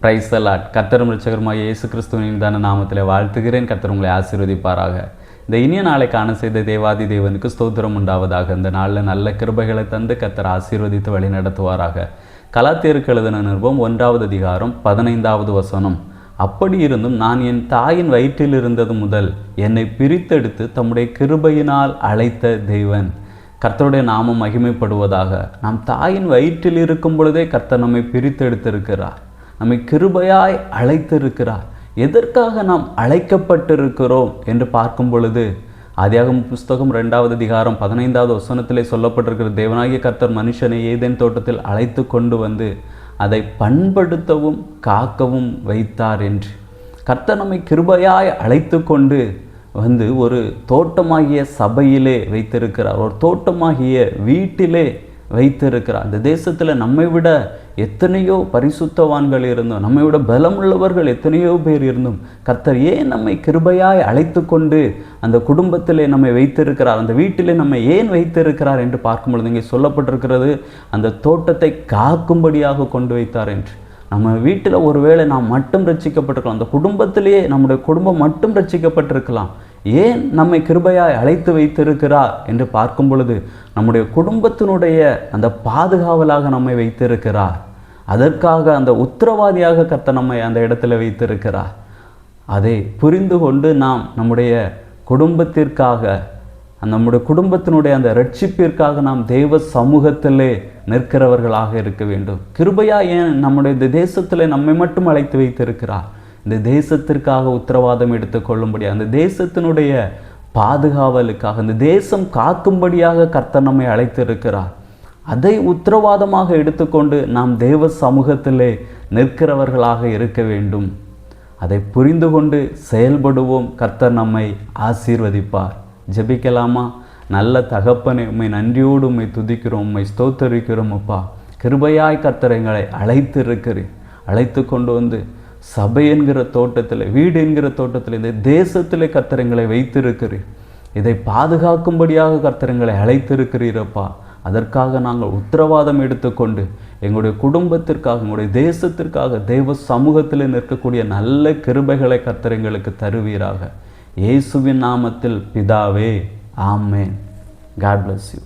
Praise the Lord. கர்த்தரும் இரட்சகருமாகிய இயேசு கிறிஸ்துவின் தான நாமத்திலே வாழ்த்துகிறேன். கர்த்தர் உங்களை ஆசீர்வதிப்பாராக. இந்த இனிய நாளை காண செய்த தேவாதி தேவனுக்கு ஸ்தோத்திரம் உண்டாவதாக. இந்த நாளில் நல்ல கிருபைகளை தந்து கர்த்தர் ஆசீர்வதித்து வழி நடத்துவாராக. கலாத்தியருக்கு எழுதின நிருபம் 1வது அதிகாரம் 15வது வசனம். அப்படி இருந்தும் நான் என் தாயின் வயிற்றில் இருந்தது முதல் என்னை பிரித்தெடுத்து தம்முடைய கிருபையினால் அழைத்த தேவன். கர்த்தருடைய நாமம் மகிமைப்படுவதாக. நாம் தாயின் வயிற்றில் இருக்கும் பொழுதே கர்த்தர் நம்மை பிரித்தெடுத்திருக்கிறார், நம்மை கிருபையாய் அழைத்திருக்கிறார். எதற்காக நாம் அழைக்கப்பட்டிருக்கிறோம் என்று பார்க்கும் பொழுது ஆதியாகம புஸ்தகம் 2வது அதிகாரம் 15வது வசனத்திலே சொல்லப்பட்டிருக்கிற தேவனாகிய கர்த்தர் மனுஷனை ஏதேன் தோட்டத்தில் அழைத்து கொண்டு வந்து அதை பண்படுத்தவும் காக்கவும் வைத்தார் என்று. கர்த்தர் நம்மை கிருபையாய் அழைத்து கொண்டு வந்து ஒரு தோட்டமாகிய சபையிலே வைத்திருக்கிறார், ஒரு தோட்டமாகிய வீட்டிலே வைத்திருக்கிறார். அந்த தேசத்தில் நம்மை விட எத்தனையோ பரிசுத்தவான்கள் இருந்தும், நம்மை விட பலமுள்ளவர்கள் எத்தனையோ பேர் இருந்தும் கர்த்தர் ஏன் நம்மை கிருபையாய் அழைத்து கொண்டு அந்த குடும்பத்திலே நம்மை வைத்திருக்கிறார், அந்த வீட்டிலே நம்மை ஏன் வைத்திருக்கிறார் என்று பார்க்கும் பொழுது இங்கே சொல்லப்பட்டிருக்கிறது, அந்த தோட்டத்தை காக்கும்படியாக கொண்டு வைத்தார் என்று. நம்ம வீட்டில் ஒருவேளை நாம் மட்டும் ரட்சிக்கப்பட்டிருக்கலாம், அந்த குடும்பத்திலேயே நம்முடைய குடும்பம் மட்டும் ரட்சிக்கப்பட்டிருக்கலாம். ஏன் நம்மை கிருபையாய் அழைத்து வைத்திருக்கிறார் என்று பார்க்கும் பொழுது நம்முடைய குடும்பத்தினுடைய அந்த பாதுகாவலாக நம்மை வைத்திருக்கிறார். அதற்காக அந்த உத்தரவாதியாக கர்த்தர் நம்மை அந்த இடத்துல வைத்திருக்கிறார். அதை புரிந்து கொண்டு நாம் நம்முடைய குடும்பத்திற்காக, நம்முடைய குடும்பத்தினுடைய அந்த ரட்சிப்பிற்காக நாம் தெய்வ சமூகத்திலே நிற்கிறவர்களாக இருக்க வேண்டும். கிருபையா ஏன் நம்முடைய தேசத்தில் நம்மை மட்டும் அழைத்து வைத்திருக்கிறார்? இந்த தேசத்திற்காக உத்தரவாதம் எடுத்துக்கொள்ளும்படி, அந்த தேசத்தினுடைய பாதுகாவலுக்காக, அந்த தேசம் காக்கும்படியாக கர்த்தர் நம்மை அழைத்திருக்கிறார். அதை உத்தரவாதமாக எடுத்துக்கொண்டு நாம் தேவ சமூகத்திலே நிற்கிறவர்களாக இருக்க வேண்டும். அதை புரிந்து கொண்டு செயல்படுவோம். கர்த்தர் நம்மை ஆசீர்வதிப்பார். ஜெபிக்கலாமா? நல்ல தகப்பனே, உம்மை நன்றியோடு உம்மை துதிக்கிறோம், உம்மை ஸ்தோத்தரிக்கிறோம். அப்பா, கிருபையாய் கர்த்தர் எங்களை அழைத்திருக்கிறேன். அழைத்து கொண்டு வந்து சபை என்கிற தோட்டத்தில், வீடு என்கிற தோட்டத்தில், இந்த தேசத்தில் கர்த்தர் எங்களை வைத்திருக்கிறீர். இதை பாதுகாக்கும்படியாக கர்த்தர் எங்களை அழைத்திருக்கிறீரப்பா. அதற்காக நாங்கள் உத்தரவாதம் எடுத்துக்கொண்டு எங்களுடைய குடும்பத்திற்காக, எங்களுடைய தேசத்திற்காக தெய்வ சமூகத்தில் நிற்கக்கூடிய நல்ல கிருபைகளை கர்த்தர் எங்களுக்கு தருவீராக. இயேசுவின் நாமத்தில் பிதாவே, ஆமென். God bless you.